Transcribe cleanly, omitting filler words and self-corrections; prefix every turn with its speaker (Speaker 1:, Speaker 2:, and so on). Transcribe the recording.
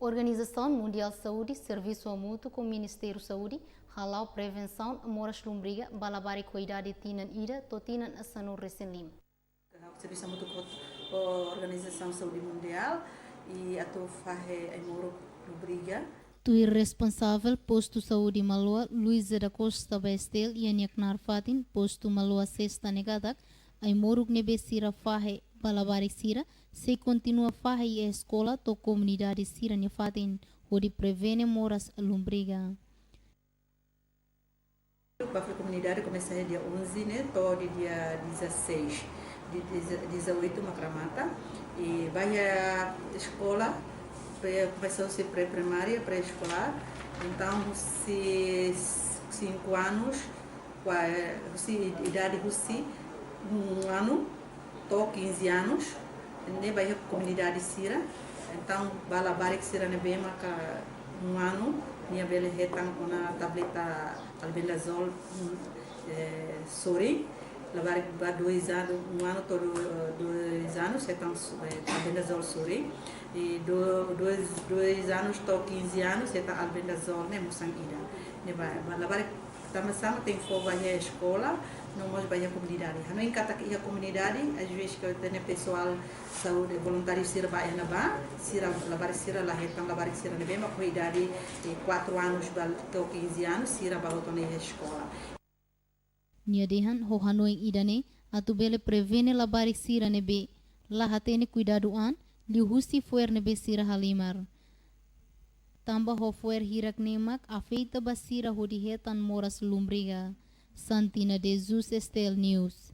Speaker 1: Organização Mundial de Saúde, Serviço ao Mútuo com o Ministério da Saúde, Halau Prevenção, Moras Lombriga, Balabari Cuidado Tinan Ira, Totinan Asano Resenlim.
Speaker 2: O Serviço ao Mútuo com a Organização de Saúde Mundial e a Tofahe Moras Lombriga.
Speaker 1: Tu responsável posto saúde Maloa, Luísa da Costa Bestel e Anyaknar Fatin, posto Maloa Sexta Negadak, ai moruk nebe sira fahe balabari sira, se continua fahe a escola to comunidade sira ne fatin, onde prevene moras lombriga.
Speaker 2: A comunidade começa dia 11, né, todo dia 16, 18 Macramata, e vai à escola, começou a ser pré-primária, pré-escolar, então se 5 anos, se idade russi, 1 ano, to 15 anos, né, vai à comunidade sira, então balabari que sira ne bem marca 1 ano, minha velha retang na tableta albendazol sori, lavar 2 anos, 1 ano todo 2 anos, retang albendazol sori, e 2 anos to 15 anos, retang albendazol ne musang ida, ne vai lavar sama-sama tem fogo aí a escola, não mais vai a comunidade. Não encata que a comunidade, às vezes que eu tenho pessoal saúde voluntário sira vai na ba, sira lavar sira lá retam lavar sira na bem, mas com idade 4 anos até 15 anos sira vai voltar na escola.
Speaker 1: Nia dehan ho hanoi idane atu bele prevene lavar sira nebe, lá hatene cuidado an, liu husi fuer nebe sira halimar. Tambah ho fuer hirak nemak afeita basira ho dihetan moras lumbriga. Santina de Zeus Estel News.